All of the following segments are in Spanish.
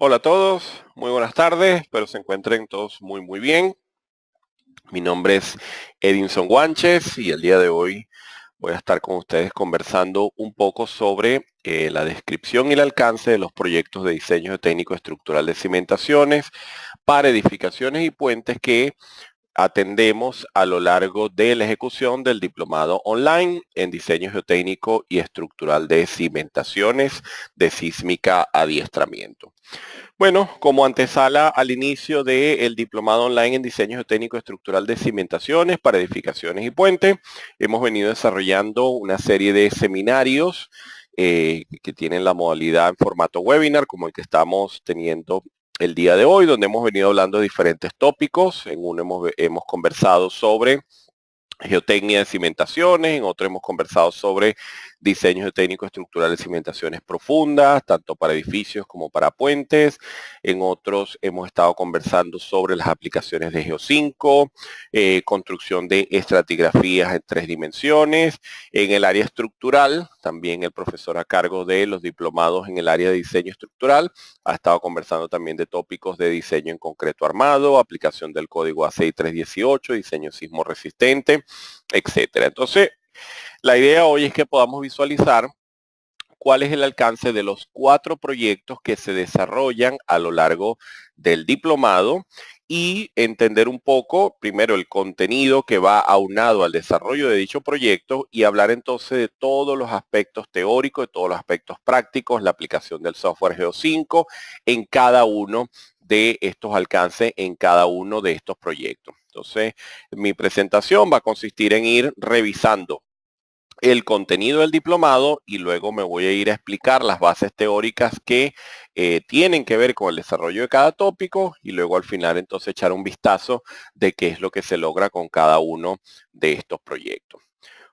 Hola a todos, muy buenas tardes, espero se encuentren todos muy bien. Mi nombre es Edinson Guanches y el día de hoy voy a estar con ustedes conversando un poco sobre la descripción y el alcance de los proyectos de diseño técnico estructural de cimentaciones para edificaciones y puentes que atendemos a lo largo de la ejecución del diplomado online en diseño geotécnico y estructural de cimentaciones de sísmica adiestramiento. Bueno, como antesala al inicio del diplomado online en diseño geotécnico estructural de cimentaciones para edificaciones y puentes, hemos venido desarrollando una serie de seminarios que tienen la modalidad en formato webinar, como el que estamos teniendo el día de hoy, donde hemos venido hablando de diferentes tópicos. En uno hemos conversado sobre geotecnia de cimentaciones, en otro hemos conversado sobre diseño geotécnico estructural de cimentaciones profundas, tanto para edificios como para puentes. En otros hemos estado conversando sobre las aplicaciones de Geo5, construcción de estratigrafías en 3 dimensiones. En el área estructural, también el profesor a cargo de los diplomados en el área de diseño estructural ha estado conversando también de tópicos de diseño en concreto armado, aplicación del código ACI 318, diseño sismo resistente, etcétera. Entonces, la idea hoy es que podamos visualizar cuál es el alcance de los 4 proyectos que se desarrollan a lo largo del diplomado y entender un poco, primero, el contenido que va aunado al desarrollo de dicho proyecto y hablar entonces de todos los aspectos teóricos, de todos los aspectos prácticos, la aplicación del software Geo5 en cada uno de estos alcances, en cada uno de estos proyectos. Entonces, mi presentación va a consistir en ir revisando el contenido del diplomado y luego me voy a ir a explicar las bases teóricas que tienen que ver con el desarrollo de cada tópico y luego al final entonces echar un vistazo de qué es lo que se logra con cada uno de estos proyectos.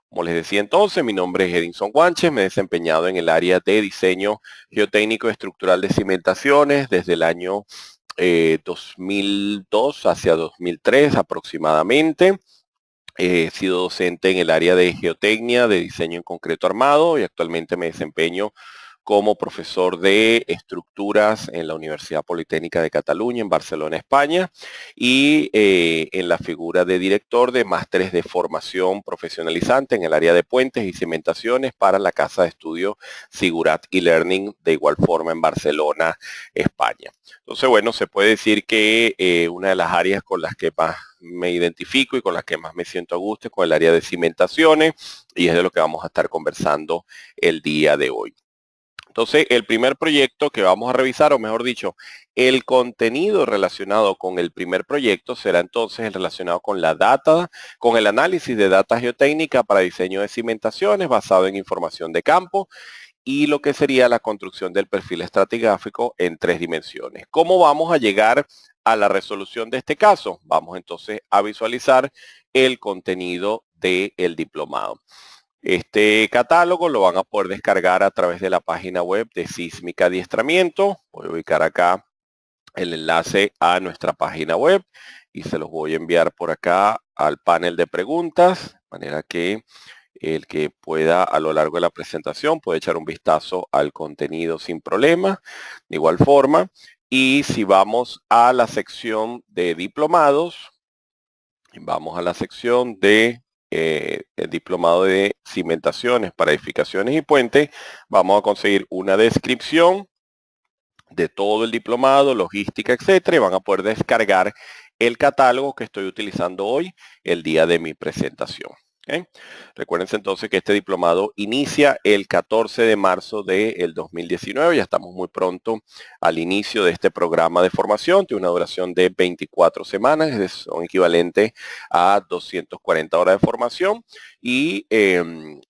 Como les decía entonces, mi nombre es Edinson Guanches, me he desempeñado en el área de diseño geotécnico estructural de cimentaciones desde el año 2002 hacia 2003 aproximadamente. He sido docente en el área de geotecnia, de diseño en concreto armado y actualmente me desempeño como profesor de estructuras en la Universidad Politécnica de Cataluña, en Barcelona, España, y en la figura de director de másteres de formación profesionalizante en el área de puentes y cimentaciones para la Casa de Estudio Sigurat y Learning, de igual forma en Barcelona, España. Entonces, bueno, se puede decir que una de las áreas con las que más me identifico y con las que más me siento a gusto es con el área de cimentaciones y es de lo que vamos a estar conversando el día de hoy. Entonces, el primer proyecto que vamos a revisar, o mejor dicho, el contenido relacionado con el primer proyecto será entonces el relacionado con la data, con el análisis de data geotécnica para diseño de cimentaciones basado en información de campo y lo que sería la construcción del perfil estratigráfico en 3 dimensiones. ¿Cómo vamos a llegar a la resolución de este caso? Vamos entonces a visualizar el contenido del diplomado. Este catálogo lo van a poder descargar a través de la página web de Sísmica Adiestramiento. Voy a ubicar acá el enlace a nuestra página web y se los voy a enviar por acá al panel de preguntas, de manera que el que pueda a lo largo de la presentación puede echar un vistazo al contenido sin problema. De igual forma, y si vamos a la sección de diplomados, vamos a la sección de el diplomado de cimentaciones para edificaciones y puentes, vamos a conseguir una descripción de todo el diplomado, logística, etcétera, y van a poder descargar el catálogo que estoy utilizando hoy, el día de mi presentación. ¿Okay? Recuérdense entonces que este diplomado inicia el 14 de marzo del 2019. Ya estamos muy pronto al inicio de este programa de formación. Tiene una duración de 24 semanas, son equivalentes a 240 horas de formación. Y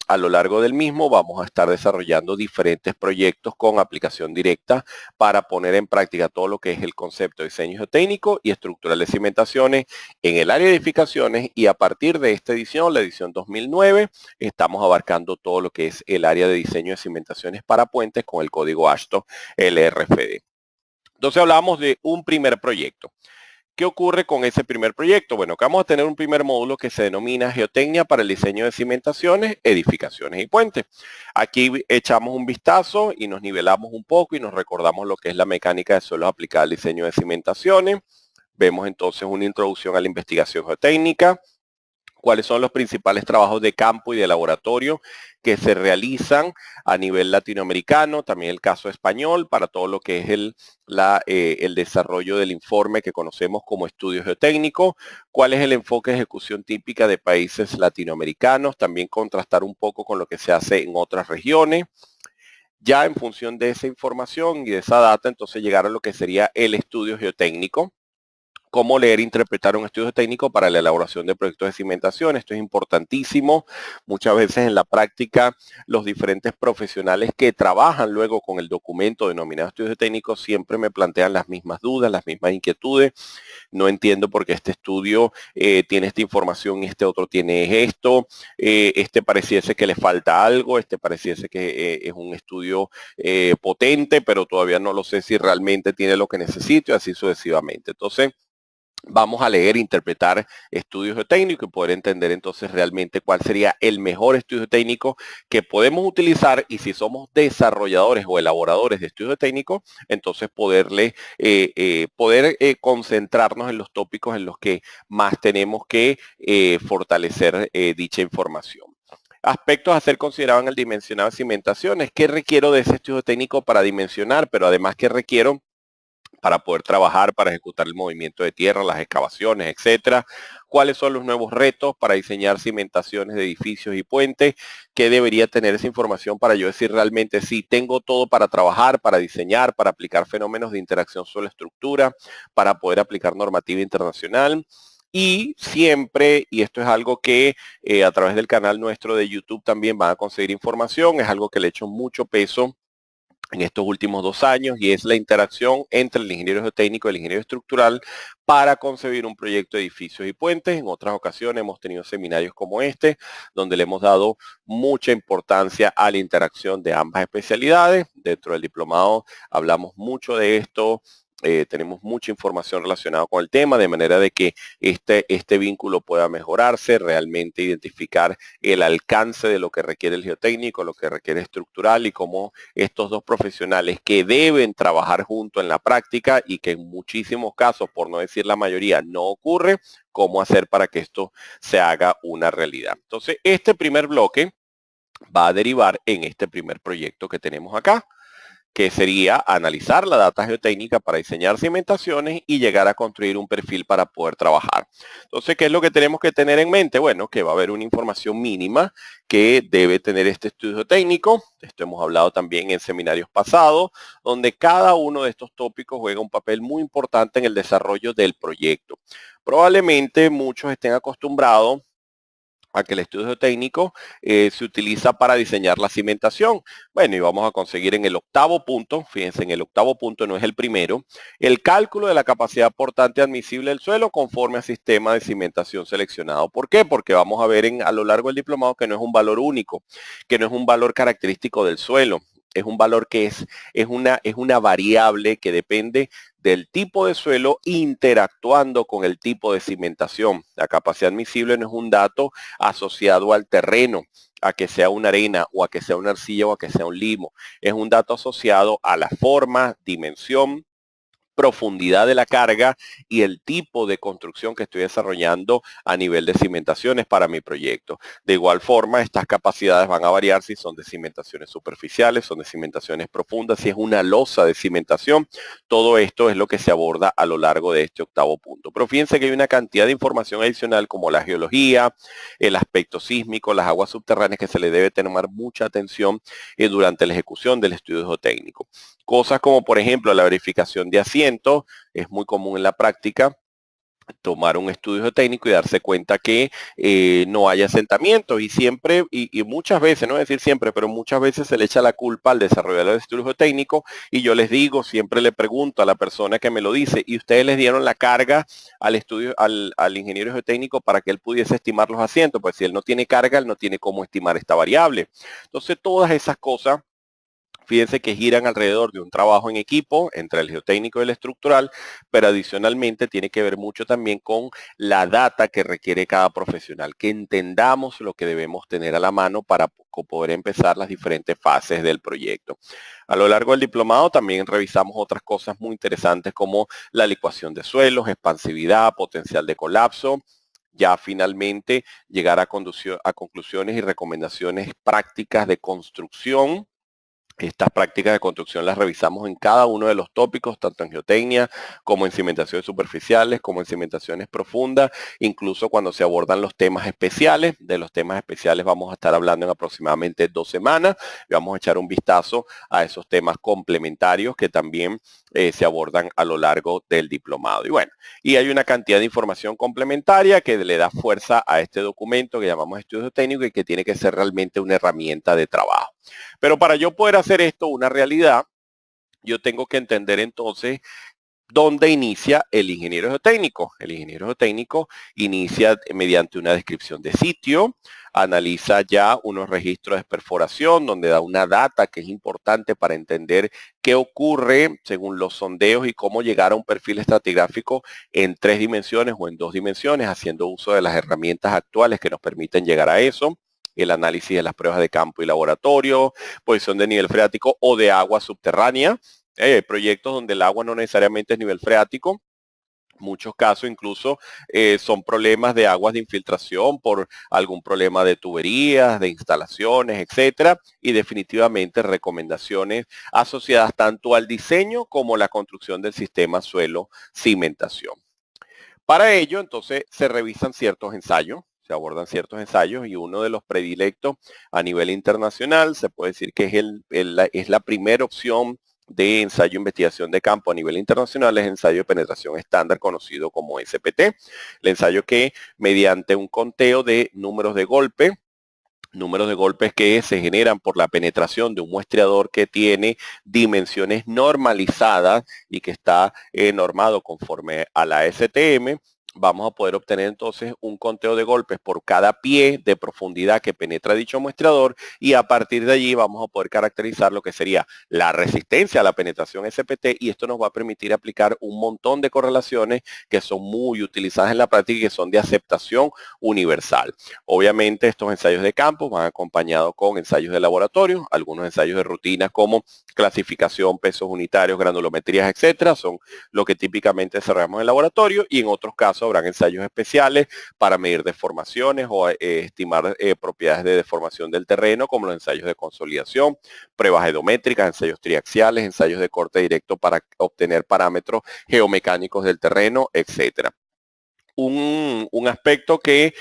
a lo largo del mismo vamos a estar desarrollando diferentes proyectos con aplicación directa para poner en práctica todo lo que es el concepto de diseño geotécnico y estructural de cimentaciones en el área de edificaciones, y a partir de esta edición, la edición 2009, estamos abarcando todo lo que es el área de diseño de cimentaciones para puentes con el código AASHTO LRFD. Entonces hablamos de un primer proyecto. ¿Qué ocurre con ese primer proyecto? Bueno, que vamos a tener un primer módulo que se denomina Geotecnia para el diseño de cimentaciones, edificaciones y puentes. Aquí echamos un vistazo y nos nivelamos un poco y nos recordamos lo que es la mecánica de suelos aplicada al diseño de cimentaciones. Vemos entonces una introducción a la investigación geotécnica, cuáles son los principales trabajos de campo y de laboratorio que se realizan a nivel latinoamericano, también el caso español, para todo lo que es el desarrollo del informe que conocemos como estudio geotécnico, cuál es el enfoque de ejecución típica de países latinoamericanos, también contrastar un poco con lo que se hace en otras regiones. Ya en función de esa información y de esa data, entonces llegar a lo que sería el estudio geotécnico, cómo leer e interpretar un estudio técnico para la elaboración de proyectos de cimentación. Esto es importantísimo. Muchas veces en la práctica, los diferentes profesionales que trabajan luego con el documento denominado estudio técnico siempre me plantean las mismas dudas, las mismas inquietudes. No entiendo por qué este estudio tiene esta información y este otro tiene esto. Este pareciese que le falta algo, este pareciese que es un estudio potente, pero todavía no lo sé si realmente tiene lo que necesito y así sucesivamente. Entonces, vamos a leer e interpretar estudios geotécnicos y poder entender entonces realmente cuál sería el mejor estudio técnico que podemos utilizar, y si somos desarrolladores o elaboradores de estudios técnicos, entonces poder concentrarnos en los tópicos en los que más tenemos que fortalecer dicha información. Aspectos a ser considerados en el dimensionado de cimentaciones. ¿Qué requiero de ese estudio técnico para dimensionar? Pero además, ¿qué requiero para poder trabajar, para ejecutar el movimiento de tierra, las excavaciones, etcétera? ¿Cuáles son los nuevos retos para diseñar cimentaciones de edificios y puentes? ¿Qué debería tener esa información para yo decir realmente sí, tengo todo para trabajar, para diseñar, para aplicar fenómenos de interacción suelo-estructura, para poder aplicar normativa internacional? Y siempre, y esto es algo que a través del canal nuestro de YouTube también van a conseguir información, es algo que le echo mucho peso en estos últimos 2 años, y es la interacción entre el ingeniero geotécnico y el ingeniero estructural para concebir un proyecto de edificios y puentes. En otras ocasiones hemos tenido seminarios como este, donde le hemos dado mucha importancia a la interacción de ambas especialidades. Dentro del diplomado hablamos mucho de esto. Tenemos mucha información relacionada con el tema, de manera de que este vínculo pueda mejorarse, realmente identificar el alcance de lo que requiere el geotécnico, lo que requiere estructural, y cómo estos dos profesionales que deben trabajar juntos en la práctica y que en muchísimos casos, por no decir la mayoría, no ocurre, cómo hacer para que esto se haga una realidad. Entonces, este primer bloque va a derivar en este primer proyecto que tenemos acá, que sería analizar la data geotécnica para diseñar cimentaciones y llegar a construir un perfil para poder trabajar. Entonces, ¿qué es lo que tenemos que tener en mente? Bueno, que va a haber una información mínima que debe tener este estudio técnico. Esto hemos hablado también en seminarios pasados, donde cada uno de estos tópicos juega un papel muy importante en el desarrollo del proyecto. Probablemente muchos estén acostumbrados a que el estudio técnico se utiliza para diseñar la cimentación. Bueno, y vamos a conseguir en el octavo punto, fíjense, en el octavo punto, no es el primero, el cálculo de la capacidad portante admisible del suelo conforme al sistema de cimentación seleccionado. ¿Por qué? Porque vamos a ver a lo largo del diplomado que no es un valor único, que no es un valor característico del suelo. Es un valor que es una variable que depende del tipo de suelo interactuando con el tipo de cimentación. La capacidad admisible no es un dato asociado al terreno, a que sea una arena o a que sea una arcilla o a que sea un limo. Es un dato asociado a la forma, dimensión, profundidad de la carga y el tipo de construcción que estoy desarrollando a nivel de cimentaciones para mi proyecto. De igual forma, estas capacidades van a variar si son de cimentaciones superficiales, son de cimentaciones profundas, si es una losa de cimentación. Todo esto es lo que se aborda a lo largo de este octavo punto. Pero fíjense que hay una cantidad de información adicional como la geología, el aspecto sísmico, las aguas subterráneas, que se le debe tener mucha atención durante la ejecución del estudio geotécnico. Cosas como, por ejemplo, la verificación de asientos. Es muy común en la práctica tomar un estudio geotécnico y darse cuenta que no hay asentamientos, y siempre, y muchas veces, no es decir siempre, pero muchas veces se le echa la culpa al desarrollador del estudio geotécnico, y yo les digo, siempre le pregunto a la persona que me lo dice, ¿y ustedes les dieron la carga al ingeniero geotécnico para que él pudiese estimar los asientos? Pues si él no tiene carga, él no tiene cómo estimar esta variable. Entonces, todas esas cosas, fíjense que giran alrededor de un trabajo en equipo entre el geotécnico y el estructural, pero adicionalmente tiene que ver mucho también con la data que requiere cada profesional, que entendamos lo que debemos tener a la mano para poder empezar las diferentes fases del proyecto. A lo largo del diplomado también revisamos otras cosas muy interesantes como la licuación de suelos, expansividad, potencial de colapso. Ya finalmente llegar a conclusiones y recomendaciones prácticas de construcción. Estas prácticas de construcción las revisamos en cada uno de los tópicos, tanto en geotecnia como en cimentaciones superficiales, como en cimentaciones profundas, incluso cuando se abordan los temas especiales. De los temas especiales vamos a estar hablando en aproximadamente 2 semanas y vamos a echar un vistazo a esos temas complementarios que también se abordan a lo largo del diplomado. Y bueno, y hay una cantidad de información complementaria que le da fuerza a este documento que llamamos estudio técnico y que tiene que ser realmente una herramienta de trabajo. Pero para yo poder hacer esto una realidad, yo tengo que entender entonces dónde inicia el ingeniero geotécnico. El ingeniero geotécnico inicia mediante una descripción de sitio, analiza ya unos registros de perforación donde da una data que es importante para entender qué ocurre según los sondeos y cómo llegar a un perfil estratigráfico en 3 dimensiones o en 2 dimensiones, haciendo uso de las herramientas actuales que nos permiten llegar a eso. El análisis de las pruebas de campo y laboratorio, posición de nivel freático o de agua subterránea. Hay proyectos donde el agua no necesariamente es nivel freático. Muchos casos incluso son problemas de aguas de infiltración por algún problema de tuberías, de instalaciones, etcétera, y definitivamente recomendaciones asociadas tanto al diseño como la construcción del sistema suelo cimentación. Para ello, entonces, se revisan ciertos ensayos, se abordan ciertos ensayos y uno de los predilectos a nivel internacional se puede decir que es la primera opción de ensayo de investigación de campo a nivel internacional, es ensayo de penetración estándar conocido como SPT. El ensayo que mediante un conteo de números de golpes que se generan por la penetración de un muestreador que tiene dimensiones normalizadas y que está normado conforme a la STM, vamos a poder obtener entonces un conteo de golpes por cada pie de profundidad que penetra dicho muestreador y a partir de allí vamos a poder caracterizar lo que sería la resistencia a la penetración SPT y esto nos va a permitir aplicar un montón de correlaciones que son muy utilizadas en la práctica y que son de aceptación universal. Obviamente estos ensayos de campo van acompañados con ensayos de laboratorio, algunos ensayos de rutina como clasificación, pesos unitarios, granulometrías, etcétera, son lo que típicamente desarrollamos en el laboratorio y en otros casos habrán ensayos especiales para medir deformaciones o estimar propiedades de deformación del terreno, como los ensayos de consolidación, pruebas geométricas, ensayos triaxiales, ensayos de corte directo para obtener parámetros geomecánicos del terreno, etcétera. Un aspecto que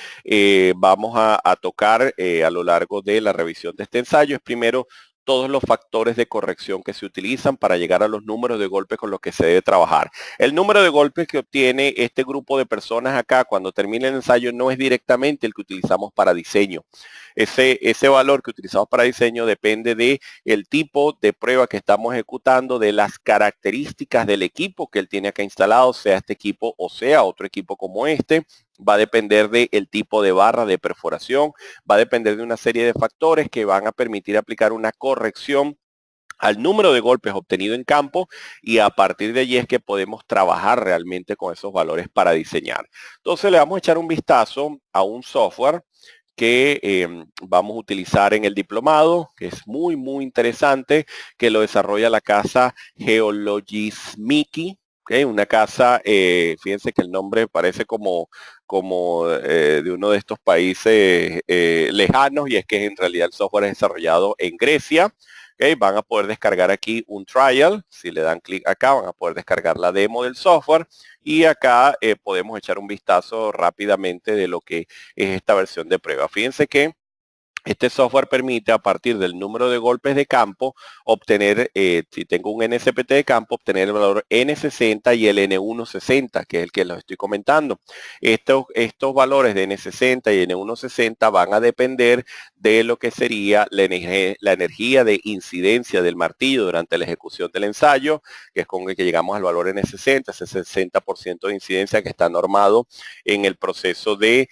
vamos a tocar a lo largo de la revisión de este ensayo es primero todos los factores de corrección que se utilizan para llegar a los números de golpes con los que se debe trabajar. El número de golpes que obtiene este grupo de personas acá cuando termine el ensayo no es directamente el que utilizamos para diseño. Ese valor que utilizamos para diseño depende de el tipo de prueba que estamos ejecutando, de las características del equipo que él tiene acá instalado, sea este equipo o sea otro equipo como este. Va a depender del tipo de barra de perforación, va a depender de una serie de factores que van a permitir aplicar una corrección al número de golpes obtenido en campo y a partir de allí es que podemos trabajar realmente con esos valores para diseñar. Entonces le vamos a echar un vistazo a un software que vamos a utilizar en el diplomado, que es muy, muy interesante, que lo desarrolla la casa Geologismiki, ¿okay? Una casa, fíjense que el nombre parece como de uno de estos países lejanos y es que en realidad el software es desarrollado en Grecia. Okay, van a poder descargar aquí un trial, si le dan clic acá van a poder descargar la demo del software y acá podemos echar un vistazo rápidamente de lo que es esta versión de prueba. Fíjense que este software permite a partir del número de golpes de campo obtener, si tengo un NSPT de campo, obtener el valor N60 y el N160, que es el que les estoy comentando. Estos valores de N60 y N160 van a depender de lo que sería la energía de incidencia del martillo durante la ejecución del ensayo, que es con el que llegamos al valor N60, ese 60% de incidencia que está normado en el proceso de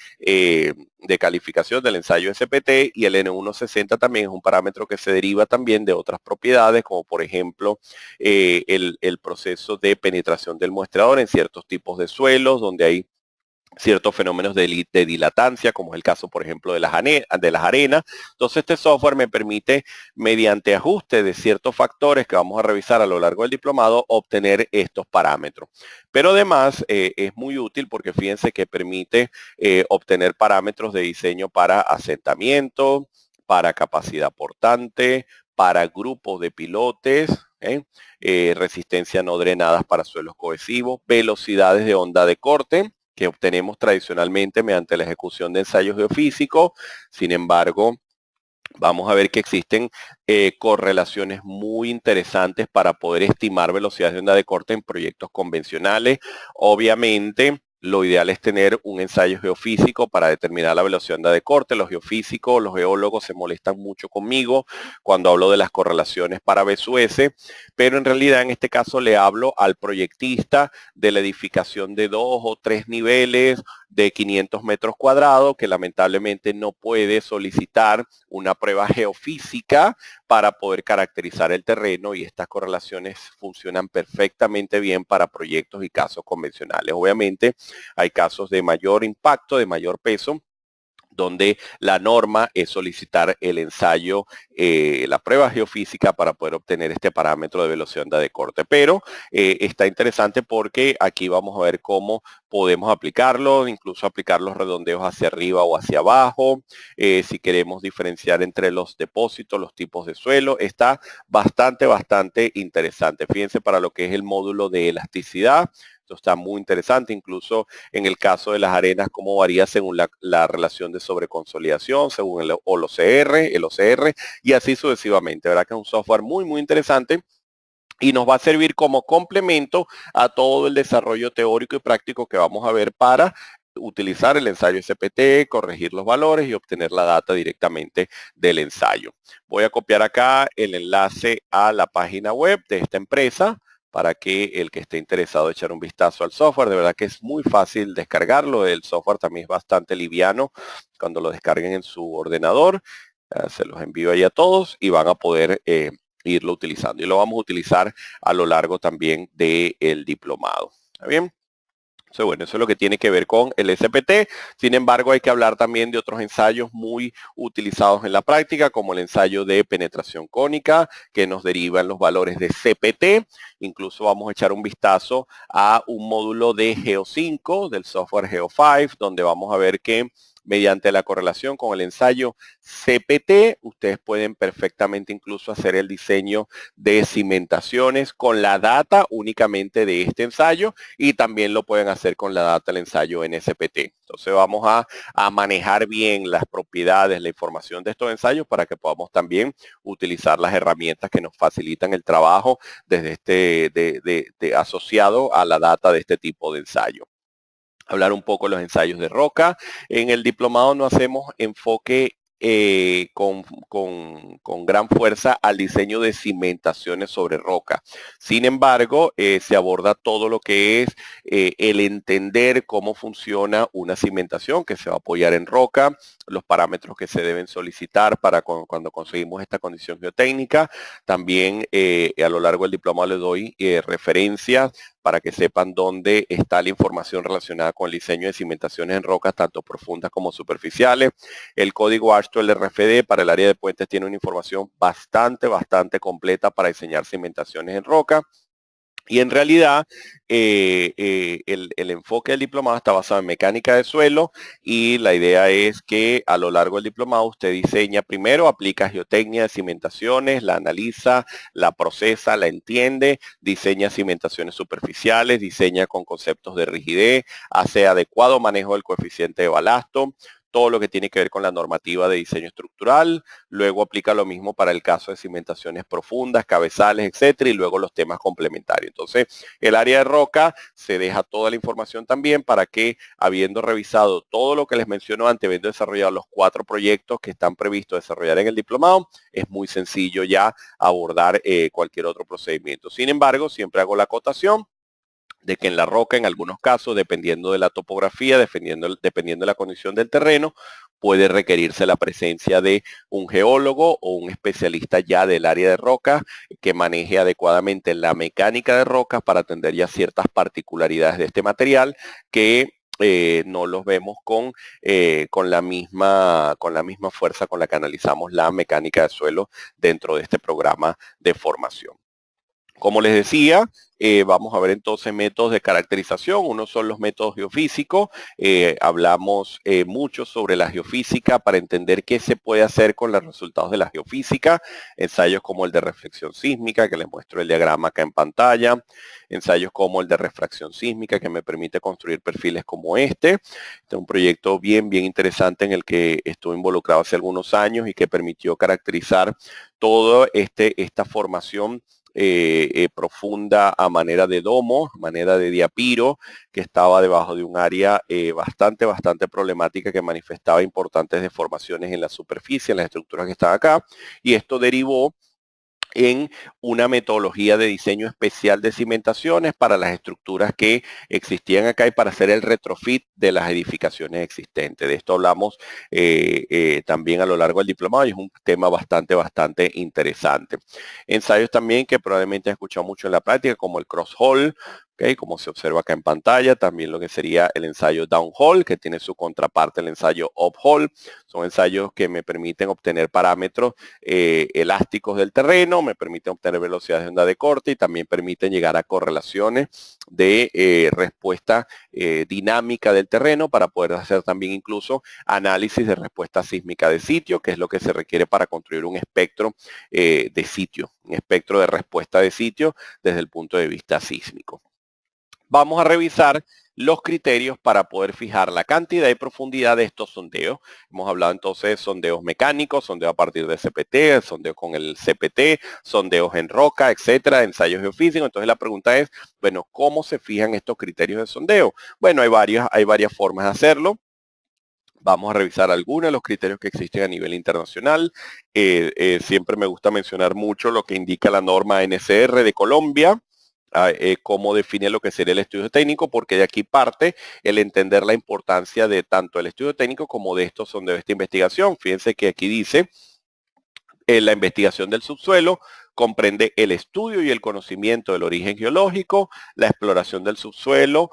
calificación del ensayo SPT y el N160 también es un parámetro que se deriva también de otras propiedades, como por ejemplo el proceso de penetración del muestrador en ciertos tipos de suelos, donde hay ciertos fenómenos de dilatancia, como es el caso, por ejemplo, de las arenas. Entonces, este software me permite, mediante ajuste de ciertos factores que vamos a revisar a lo largo del diplomado, obtener estos parámetros. Pero además es muy útil porque fíjense que permite obtener parámetros de diseño para asentamiento, para capacidad portante, para grupos de pilotes, resistencia no drenadas para suelos cohesivos, velocidades de onda de corte, que obtenemos tradicionalmente mediante la ejecución de ensayos geofísicos. Sin embargo, vamos a ver que existen correlaciones muy interesantes para poder estimar velocidades de onda de corte en proyectos convencionales. Obviamente, lo ideal es tener un ensayo geofísico para determinar la velocidad de onda de corte. Los geofísicos, los geólogos se molestan mucho conmigo cuando hablo de las correlaciones para B sub S, pero en realidad en este caso le hablo al proyectista de la edificación de 2 o 3 niveles de 500 metros cuadrados que lamentablemente no puede solicitar una prueba geofísica para poder caracterizar el terreno, y estas correlaciones funcionan perfectamente bien para proyectos y casos convencionales. Obviamente hay casos de mayor impacto, de mayor peso, donde la norma es solicitar el ensayo, la prueba geofísica para poder obtener este parámetro de velocidad de onda de corte. Pero está interesante porque aquí vamos a ver cómo podemos aplicarlo, incluso aplicar los redondeos hacia arriba o hacia abajo. Si queremos diferenciar entre los depósitos, los tipos de suelo, está bastante interesante. Fíjense para lo que es el módulo de elasticidad. Esto está muy interesante, incluso en el caso de las arenas, cómo varía según la relación de sobreconsolidación, según el OCR, y así sucesivamente. ¿Verdad que es un software muy interesante? Y nos va a servir como complemento a todo el desarrollo teórico y práctico que vamos a ver para utilizar el ensayo SPT, corregir los valores y obtener la data directamente del ensayo. Voy a copiar acá el enlace a la página web de esta empresa para que el que esté interesado echar un vistazo al software. De verdad que es muy fácil descargarlo. El software también es bastante liviano cuando lo descarguen en su ordenador. Se los envío ahí a todos y van a poder irlo utilizando. Y lo vamos a utilizar a lo largo también del diplomado. ¿Está bien? Entonces, bueno, eso es lo que tiene que ver con el SPT. Sin embargo, hay que hablar también de otros ensayos muy utilizados en la práctica, como el ensayo de penetración cónica, que nos deriva en los valores de CPT. Incluso vamos a echar un vistazo a un módulo de Geo5, del software Geo5, donde vamos a ver que mediante la correlación con el ensayo CPT, ustedes pueden perfectamente incluso hacer el diseño de cimentaciones con la data únicamente de este ensayo, y también lo pueden hacer con la data del ensayo NSPT. Entonces vamos a manejar bien las propiedades, la información de estos ensayos para que podamos también utilizar las herramientas que nos facilitan el trabajo desde asociado a la data de este tipo de ensayo. Hablar un poco de los ensayos de roca. En el diplomado no hacemos enfoque con gran fuerza al diseño de cimentaciones sobre roca. Sin embargo, se aborda todo lo que es el entender cómo funciona una cimentación que se va a apoyar en roca, los parámetros que se deben solicitar para cuando conseguimos esta condición geotécnica. También a lo largo del diplomado les doy referencias para que sepan dónde está la información relacionada con el diseño de cimentaciones en rocas, tanto profundas como superficiales. El código AASHTO, el RFD, para el área de puentes tiene una información bastante completa para diseñar cimentaciones en roca. Y en realidad, el enfoque del diplomado está basado en mecánica de suelo, y la idea es que a lo largo del diplomado usted diseña primero, aplica geotecnia de cimentaciones, la analiza, la procesa, la entiende, diseña cimentaciones superficiales, diseña con conceptos de rigidez, hace adecuado manejo del coeficiente de balasto, todo lo que tiene que ver con la normativa de diseño estructural, luego aplica lo mismo para el caso de cimentaciones profundas, cabezales, etcétera, y luego los temas complementarios. Entonces, el área de roca se deja toda la información también para que, habiendo revisado todo lo que les menciono antes, habiendo desarrollado los 4 proyectos que están previstos desarrollar en el diplomado, es muy sencillo ya abordar cualquier otro procedimiento. Sin embargo, siempre hago la acotación de que en la roca, en algunos casos, dependiendo de la topografía, dependiendo de la condición del terreno, puede requerirse la presencia de un geólogo o un especialista ya del área de rocas que maneje adecuadamente la mecánica de rocas para atender ya ciertas particularidades de este material que no los vemos con la misma fuerza con la que analizamos la mecánica de suelo dentro de este programa de formación. Como les decía, vamos a ver entonces métodos de caracterización. Uno son los métodos geofísicos. Hablamos mucho sobre la geofísica para entender qué se puede hacer con los resultados de la geofísica. Ensayos como el de reflexión sísmica, que les muestro el diagrama acá en pantalla. Ensayos como el de refracción sísmica, que me permite construir perfiles como este. Este es un proyecto bien interesante en el que estuve involucrado hace algunos años y que permitió caracterizar toda esta formación profunda a manera de domo, manera de diapiro, que estaba debajo de un área bastante problemática que manifestaba importantes deformaciones en la superficie, en las estructuras que están acá, y esto derivó en una metodología de diseño especial de cimentaciones para las estructuras que existían acá y para hacer el retrofit de las edificaciones existentes. De esto hablamos también a lo largo del diplomado y es un tema bastante interesante. Ensayos también que probablemente han escuchado mucho en la práctica, como el cross-hole, ¿okay? Como se observa acá en pantalla, también lo que sería el ensayo down-hole, que tiene su contraparte el ensayo up-hole. Son ensayos que me permiten obtener parámetros elásticos del terreno, me permiten obtener velocidades de onda de corte y también permiten llegar a correlaciones de respuesta dinámica del terreno para poder hacer también incluso análisis de respuesta sísmica de sitio, que es lo que se requiere para construir un espectro de sitio, un espectro de respuesta de sitio desde el punto de vista sísmico. Vamos a revisar los criterios para poder fijar la cantidad y profundidad de estos sondeos. Hemos hablado entonces de sondeos mecánicos, sondeo a partir de CPT, sondeo con el CPT, sondeos en roca, etcétera, ensayos geofísicos. Entonces la pregunta es, bueno, ¿cómo se fijan estos criterios de sondeo? Bueno, hay varias formas de hacerlo. Vamos a revisar algunos de los criterios que existen a nivel internacional. Siempre me gusta mencionar mucho lo que indica la norma NCR de Colombia, cómo define lo que sería el estudio técnico, porque de aquí parte el entender la importancia de tanto el estudio técnico como de estos sondeos de esta investigación. Fíjense que aquí dice la investigación del subsuelo comprende el estudio y el conocimiento del origen geológico, la exploración del subsuelo,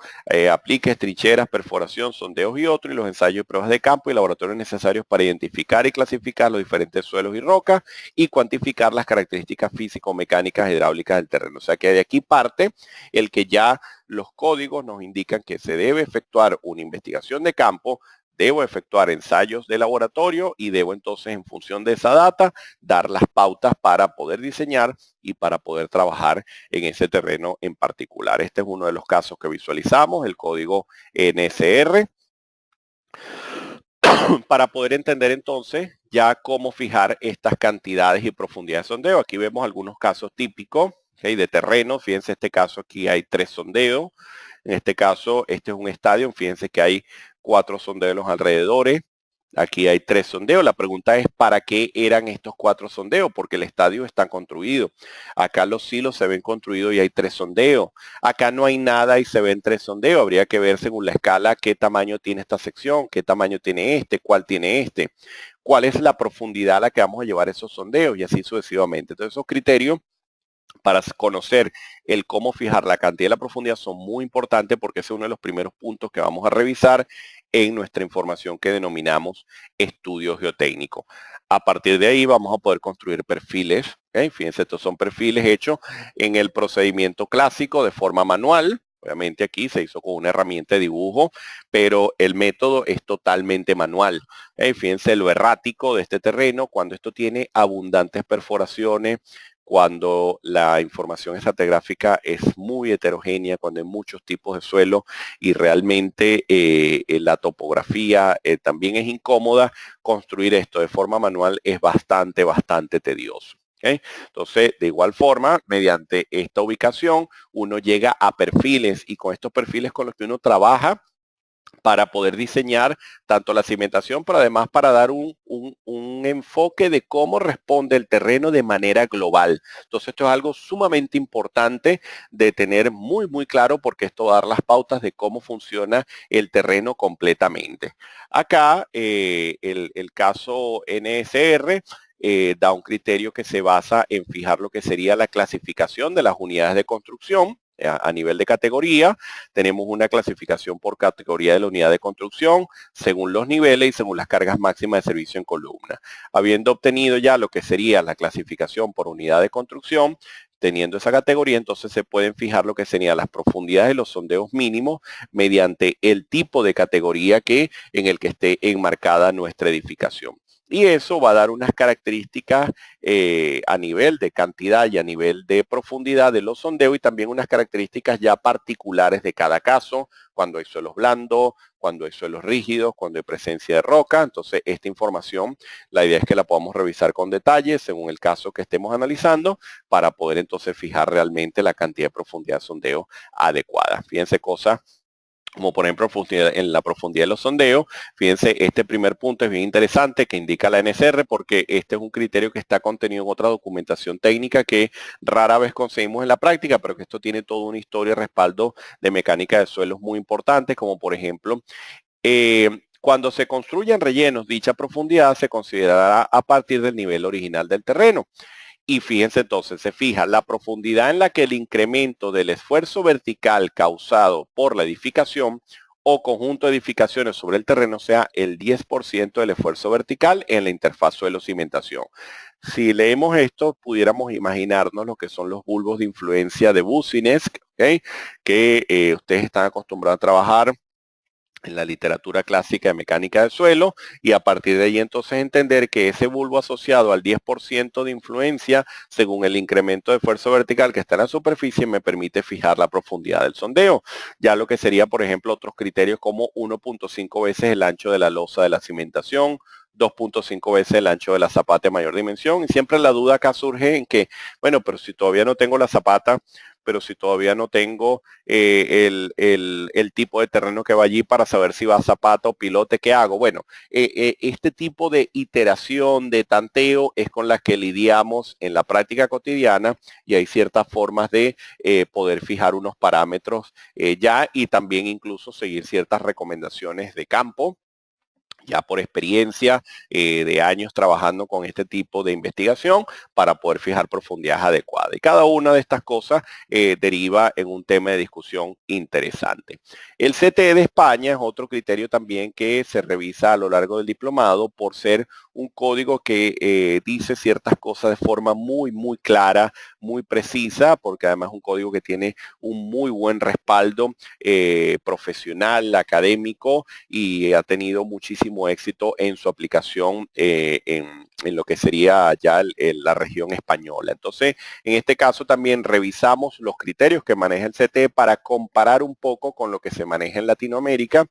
apliques, trincheras, perforación, sondeos y otros, y los ensayos y pruebas de campo y laboratorios necesarios para identificar y clasificar los diferentes suelos y rocas y cuantificar las características físico-mecánicas hidráulicas del terreno. O sea que de aquí parte el que ya los códigos nos indican que se debe efectuar una investigación de campo, debo efectuar ensayos de laboratorio y debo entonces, en función de esa data, dar las pautas para poder diseñar y para poder trabajar en ese terreno en particular. Este es uno de los casos que visualizamos, el código NSR, para poder entender entonces ya cómo fijar estas cantidades y profundidades de sondeo. Aquí vemos algunos casos típicos, ¿okay?, de terreno. Fíjense, este caso aquí hay 3 sondeos. En este caso, este es un estadio. Fíjense que hay 4 sondeos en los alrededores. Aquí hay 3 sondeos. La pregunta es, ¿para qué eran estos 4 sondeos? Porque el estadio está construido. Acá los silos se ven construidos y hay 3 sondeos. Acá no hay nada y se ven 3 sondeos. Habría que ver según la escala qué tamaño tiene esta sección, qué tamaño tiene este, cuál tiene este, cuál es la profundidad a la que vamos a llevar esos sondeos y así sucesivamente. Entonces, esos criterios para conocer el cómo fijar la cantidad y la profundidad son muy importantes porque ese es uno de los primeros puntos que vamos a revisar en nuestra información que denominamos estudio geotécnico. A partir de ahí vamos a poder construir perfiles. ¿Okay? Fíjense, estos son perfiles hechos en el procedimiento clásico de forma manual. Obviamente aquí se hizo con una herramienta de dibujo, pero el método es totalmente manual. Fíjense lo errático de este terreno cuando esto tiene abundantes perforaciones, cuando la información estratigráfica es muy heterogénea, cuando hay muchos tipos de suelo y realmente la topografía también es incómoda, construir esto de forma manual es bastante tedioso. ¿Okay? Entonces, de igual forma, mediante esta ubicación, uno llega a perfiles y con estos perfiles con los que uno trabaja, para poder diseñar tanto la cimentación, pero además para dar un enfoque de cómo responde el terreno de manera global. Entonces esto es algo sumamente importante de tener muy, muy claro porque esto va a dar las pautas de cómo funciona el terreno completamente. Acá el caso NSR da un criterio que se basa en fijar lo que sería la clasificación de las unidades de construcción a nivel de categoría. Tenemos una clasificación por categoría de la unidad de construcción, según los niveles y según las cargas máximas de servicio en columna. Habiendo obtenido ya lo que sería la clasificación por unidad de construcción, teniendo esa categoría, entonces se pueden fijar lo que serían las profundidades de los sondeos mínimos mediante el tipo de categoría en el que esté enmarcada nuestra edificación. Y eso va a dar unas características a nivel de cantidad y a nivel de profundidad de los sondeos y también unas características ya particulares de cada caso, cuando hay suelos blandos, cuando hay suelos rígidos, cuando hay presencia de roca. Entonces, esta información, la idea es que la podamos revisar con detalle según el caso que estemos analizando para poder entonces fijar realmente la cantidad de profundidad de sondeo adecuada. Fíjense cosas como por ejemplo en la profundidad de los sondeos. Fíjense, este primer punto es bien interesante que indica la NSR porque este es un criterio que está contenido en otra documentación técnica que rara vez conseguimos en la práctica, pero que esto tiene toda una historia y respaldo de mecánica de suelos muy importantes, como por ejemplo, cuando se construyen rellenos, dicha profundidad se considerará a partir del nivel original del terreno. Y fíjense entonces, se fija la profundidad en la que el incremento del esfuerzo vertical causado por la edificación o conjunto de edificaciones sobre el terreno sea el 10% del esfuerzo vertical en la interfaz suelo-cimentación. Si leemos esto, pudiéramos imaginarnos lo que son los bulbos de influencia de Boussinesq, ¿okay? Que ustedes están acostumbrados a trabajar en la literatura clásica de mecánica del suelo y a partir de ahí entonces entender que ese bulbo asociado al 10% de influencia según el incremento de esfuerzo vertical que está en la superficie me permite fijar la profundidad del sondeo. Ya lo que sería, por ejemplo, otros criterios como 1.5 veces el ancho de la losa de la cimentación, 2.5 veces el ancho de la zapata de mayor dimensión. Y siempre la duda acá surge en que, bueno, pero si todavía no tengo la zapata, pero si todavía no tengo el tipo de terreno que va allí para saber si va zapata o pilote, ¿qué hago? Bueno, este tipo de iteración, de tanteo, es con la que lidiamos en la práctica cotidiana y hay ciertas formas de poder fijar unos parámetros ya y también incluso seguir ciertas recomendaciones de campo ya por experiencia de años trabajando con este tipo de investigación para poder fijar profundidades adecuadas. Y cada una de estas cosas deriva en un tema de discusión interesante. El CTE de España es otro criterio también que se revisa a lo largo del diplomado por ser un código que dice ciertas cosas de forma muy, muy clara, muy precisa, porque además es un código que tiene un muy buen respaldo profesional, académico y ha tenido muchísimo éxito en su aplicación en lo que sería ya la región española. Entonces, en este caso también revisamos los criterios que maneja el CTE para comparar un poco con lo que se maneja en Latinoamérica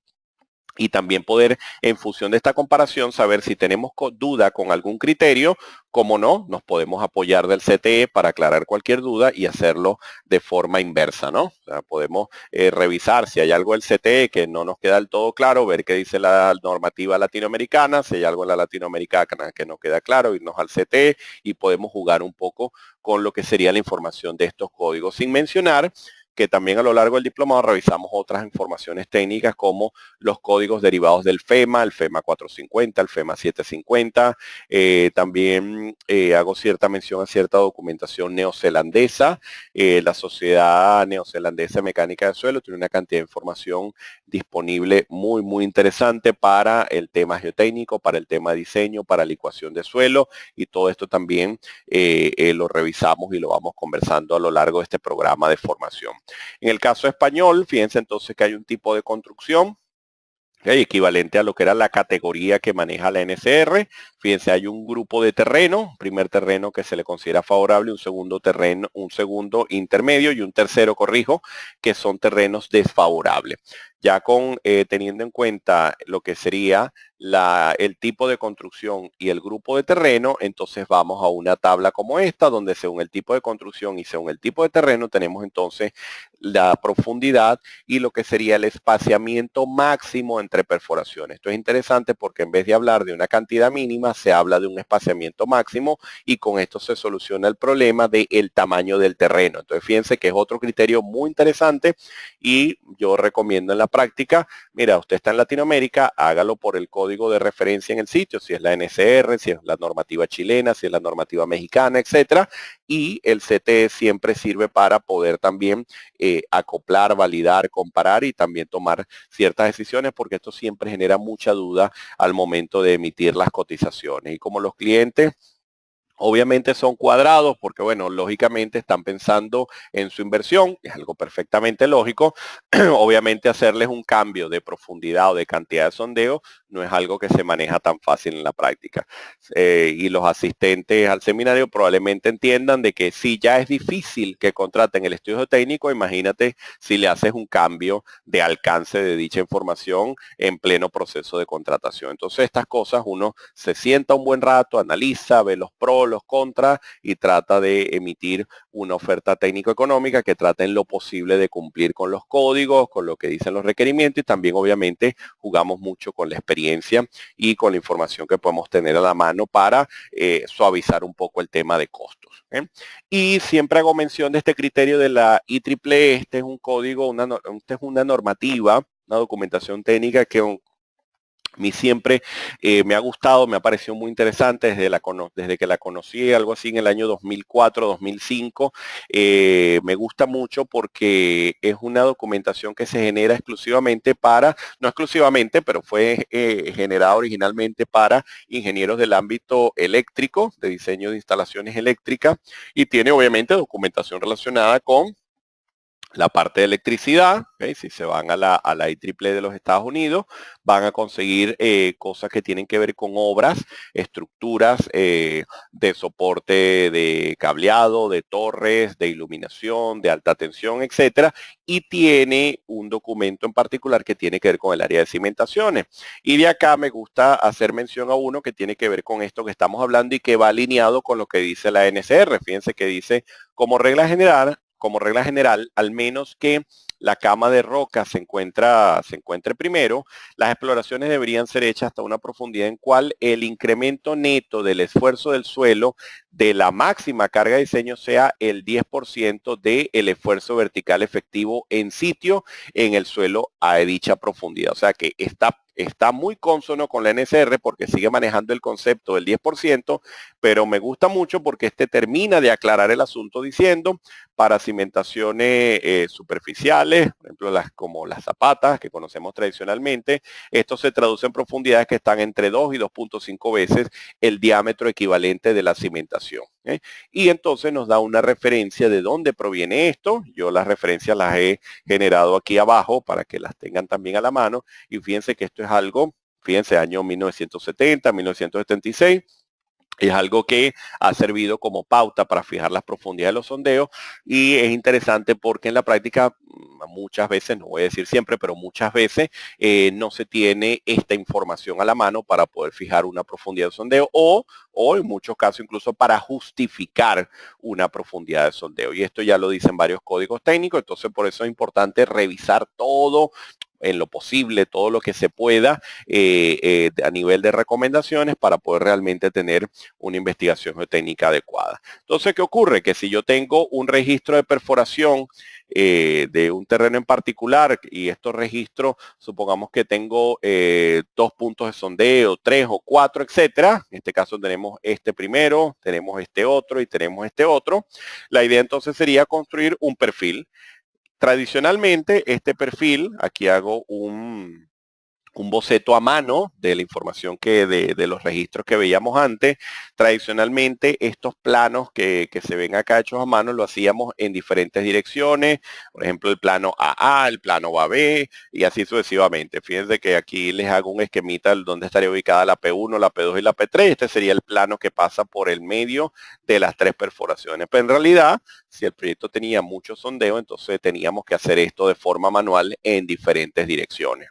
y también poder, en función de esta comparación, saber si tenemos duda con algún criterio, como no, nos podemos apoyar del CTE para aclarar cualquier duda y hacerlo de forma inversa, ¿no? O sea, podemos revisar si hay algo del CTE que no nos queda del todo claro, ver qué dice la normativa latinoamericana, si hay algo en la latinoamericana que no queda claro, irnos al CTE y podemos jugar un poco con lo que sería la información de estos códigos, sin mencionar que también a lo largo del diplomado revisamos otras informaciones técnicas como los códigos derivados del FEMA, el FEMA 450, el FEMA 750. También hago cierta mención a cierta documentación neozelandesa. La Sociedad Neozelandesa de Mecánica de Suelo tiene una cantidad de información disponible muy, muy interesante para el tema geotécnico, para el tema de diseño, para la ecuación de suelo y todo esto también lo revisamos y lo vamos conversando a lo largo de este programa de formación. En el caso español, fíjense entonces que hay un tipo de construcción equivalente a lo que era la categoría que maneja la NSR. Fíjense, hay un grupo de terreno, un primer terreno que se le considera favorable, un segundo terreno, un segundo intermedio y un tercero, corrijo, que son terrenos desfavorables. Ya con teniendo en cuenta lo que sería el tipo de construcción y el grupo de terreno, entonces vamos a una tabla como esta, donde según el tipo de construcción y según el tipo de terreno, tenemos entonces la profundidad y lo que sería el espaciamiento máximo entre perforaciones. Esto es interesante porque en vez de hablar de una cantidad mínima, se habla de un espaciamiento máximo y con esto se soluciona el problema del tamaño del terreno. Entonces fíjense que es otro criterio muy interesante y yo recomiendo en la práctica, mira, usted está en Latinoamérica, hágalo por el código de referencia en el sitio, si es la NSR, si es la normativa chilena, si es la normativa mexicana, etcétera. Y el CTE siempre sirve para poder también acoplar, validar, comparar y también tomar ciertas decisiones, porque esto siempre genera mucha duda al momento de emitir las cotizaciones. Y como los clientes obviamente son cuadrados porque, bueno, lógicamente están pensando en su inversión, es algo perfectamente lógico. Obviamente hacerles un cambio de profundidad o de cantidad de sondeo no es algo que se maneja tan fácil en la práctica. Y los asistentes al seminario probablemente entiendan de que si ya es difícil que contraten el estudio técnico, imagínate si le haces un cambio de alcance de dicha información en pleno proceso de contratación. Entonces estas cosas uno se sienta un buen rato, analiza, ve los pros, los contras y trata de emitir una oferta técnico-económica que trate en lo posible de cumplir con los códigos, con lo que dicen los requerimientos y también obviamente jugamos mucho con la experiencia y con la información que podemos tener a la mano para suavizar un poco el tema de costos. Y siempre hago mención de este criterio de la IEEE. Este es un código, esta es una normativa, una documentación técnica que a mí siempre me ha gustado, me ha parecido muy interesante desde que la conocí, algo así en el año 2004, 2005. Me gusta mucho porque es una documentación que se genera exclusivamente para, no exclusivamente, pero fue generada originalmente para ingenieros del ámbito eléctrico, de diseño de instalaciones eléctricas, y tiene obviamente documentación relacionada con la parte de electricidad. ¿Okay? Si se van a la IEEE de los Estados Unidos, van a conseguir cosas que tienen que ver con obras, estructuras de soporte de cableado, de torres, de iluminación, de alta tensión, etcétera, y tiene un documento en particular que tiene que ver con el área de cimentaciones. Y de acá me gusta hacer mención a uno que tiene que ver con esto que estamos hablando y que va alineado con lo que dice la NSR. Fíjense que dice, como regla general, al menos que la cama de roca se encuentre primero, las exploraciones deberían ser hechas hasta una profundidad en cual el incremento neto del esfuerzo del suelo de la máxima carga de diseño sea el 10% del esfuerzo vertical efectivo en sitio en el suelo a dicha profundidad. O sea que está muy consono con la NSR porque sigue manejando el concepto del 10%, pero me gusta mucho porque este termina de aclarar el asunto diciendo para cimentaciones superficiales, por ejemplo, como las zapatas que conocemos tradicionalmente, esto se traduce en profundidades que están entre 2 y 2.5 veces el diámetro equivalente de la cimentación. Y entonces nos da una referencia de dónde proviene esto. Yo las referencias las he generado aquí abajo para que las tengan también a la mano. Y fíjense que esto es algo, fíjense, año 1970, 1976. Es algo que ha servido como pauta para fijar las profundidades de los sondeos y es interesante porque en la práctica muchas veces, no voy a decir siempre, pero muchas veces no se tiene esta información a la mano para poder fijar una profundidad de sondeo o en muchos casos incluso para justificar una profundidad de sondeo. Y esto ya lo dicen varios códigos técnicos, entonces por eso es importante revisar todo en lo posible, todo lo que se pueda a nivel de recomendaciones para poder realmente tener una investigación geotécnica adecuada. Entonces, ¿qué ocurre? Que si yo tengo un registro de perforación de un terreno en particular y estos registros, supongamos que tengo 2 puntos de sondeo, 3 o 4, etcétera. En este caso tenemos este primero, tenemos este otro y tenemos este otro. La idea entonces sería construir un perfil. Tradicionalmente, este perfil, aquí hago un boceto a mano de la información de los registros que veíamos antes. Tradicionalmente, estos planos que se ven acá hechos a mano lo hacíamos en diferentes direcciones. Por ejemplo, el plano AA, el plano AB y así sucesivamente. Fíjense que aquí les hago un esquemita de dónde estaría ubicada la P1, la P2 y la P3. Este sería el plano que pasa por el medio de las 3 perforaciones. Pero en realidad, si el proyecto tenía mucho sondeo, entonces teníamos que hacer esto de forma manual en diferentes direcciones.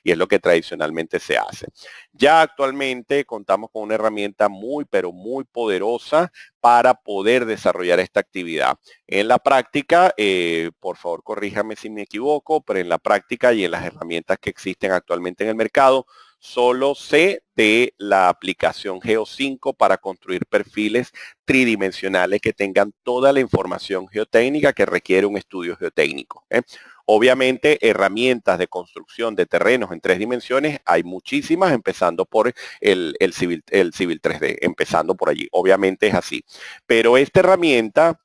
Y es lo que tradicionalmente se hace. Ya actualmente contamos con una herramienta muy, pero muy poderosa para poder desarrollar esta actividad. En la práctica, por favor corríjame si me equivoco, pero en la práctica y en las herramientas que existen actualmente en el mercado, solo sé de la aplicación Geo5 para construir perfiles tridimensionales que tengan toda la información geotécnica que requiere un estudio geotécnico. Obviamente, herramientas de construcción de terrenos en 3 dimensiones hay muchísimas, empezando por el Civil 3D, empezando por allí. Obviamente es así. Pero esta herramienta,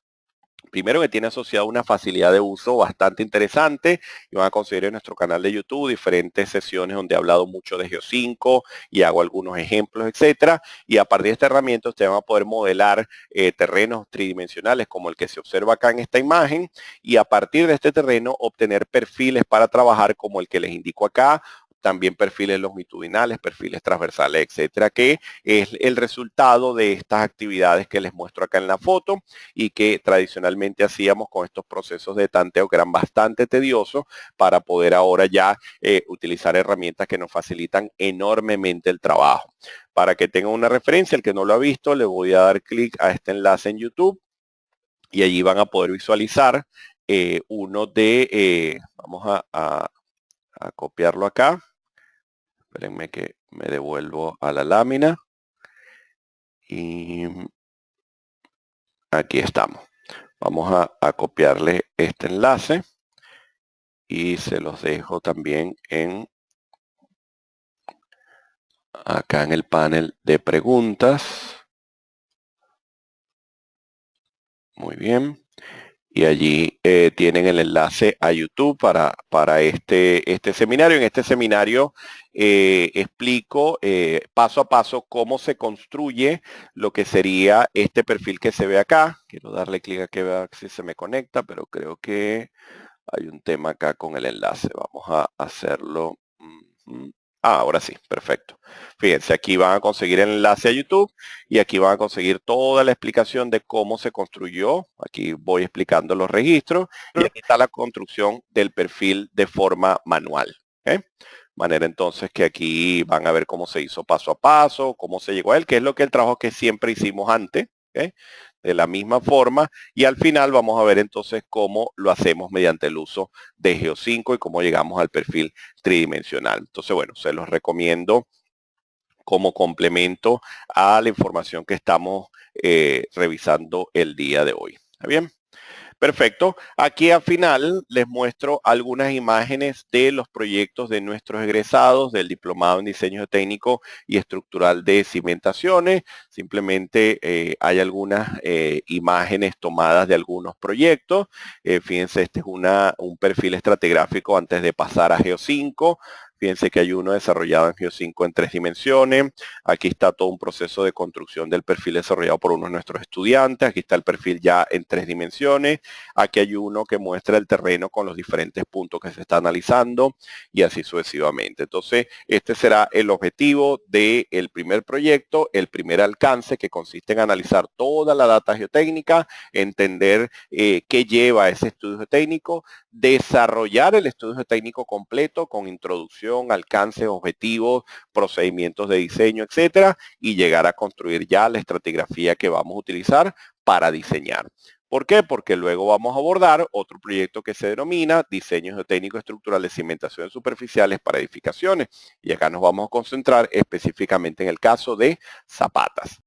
primero que tiene asociado una facilidad de uso bastante interesante, y van a conseguir en nuestro canal de YouTube diferentes sesiones donde he hablado mucho de Geo5 y hago algunos ejemplos, etcétera. Y a partir de esta herramienta ustedes van a poder modelar terrenos tridimensionales como el que se observa acá en esta imagen, y a partir de este terreno obtener perfiles para trabajar como el que les indico acá, también perfiles longitudinales, perfiles transversales, etcétera, que es el resultado de estas actividades que les muestro acá en la foto y que tradicionalmente hacíamos con estos procesos de tanteo que eran bastante tediosos, para poder ahora ya utilizar herramientas que nos facilitan enormemente el trabajo. Para que tengan una referencia, el que no lo ha visto, le voy a dar clic a este enlace en YouTube y allí van a poder visualizar uno de, vamos a copiarlo acá. Espérenme que me devuelvo a la lámina. Y aquí estamos. Vamos a copiarle este enlace y se los dejo también acá en el panel de preguntas. Muy bien. Y allí tienen el enlace a YouTube para este seminario. En este seminario explico paso a paso cómo se construye lo que sería este perfil que se ve acá. Quiero darle clic a que vea si se me conecta, pero creo que hay un tema acá con el enlace. Vamos a hacerlo. Ahora sí, perfecto. Fíjense, aquí van a conseguir el enlace a YouTube y aquí van a conseguir toda la explicación de cómo se construyó. Aquí voy explicando los registros y aquí está la construcción del perfil de forma manual. ¿Okay? Manera entonces que aquí van a ver cómo se hizo paso a paso, cómo se llegó a él, que es lo que el trabajo que siempre hicimos antes. ¿Okay? De la misma forma, y al final vamos a ver entonces cómo lo hacemos mediante el uso de Geo5 y cómo llegamos al perfil tridimensional. Entonces, bueno, se los recomiendo como complemento a la información que estamos revisando el día de hoy. ¿Está bien? Perfecto. Aquí al final les muestro algunas imágenes de los proyectos de nuestros egresados del Diplomado en Diseño Técnico y Estructural de Cimentaciones. Simplemente hay algunas imágenes tomadas de algunos proyectos. Fíjense, este es un perfil estratigráfico antes de pasar a Geo5. Fíjense que hay uno desarrollado en Geo5 en 3 dimensiones. Aquí está todo un proceso de construcción del perfil desarrollado por uno de nuestros estudiantes. Aquí está el perfil ya en 3 dimensiones. Aquí hay uno que muestra el terreno con los diferentes puntos que se está analizando y así sucesivamente. Entonces, este será el objetivo del primer proyecto, el primer alcance, que consiste en analizar toda la data geotécnica, entender qué lleva a ese estudio geotécnico, desarrollar el estudio geotécnico completo con introducción, alcances, objetivos, procedimientos de diseño, etcétera, y llegar a construir ya la estratigrafía que vamos a utilizar para diseñar. ¿Por qué? Porque luego vamos a abordar otro proyecto que se denomina Diseño Geotécnico Estructural de Cimentaciones Superficiales para Edificaciones. Y acá nos vamos a concentrar específicamente en el caso de zapatas.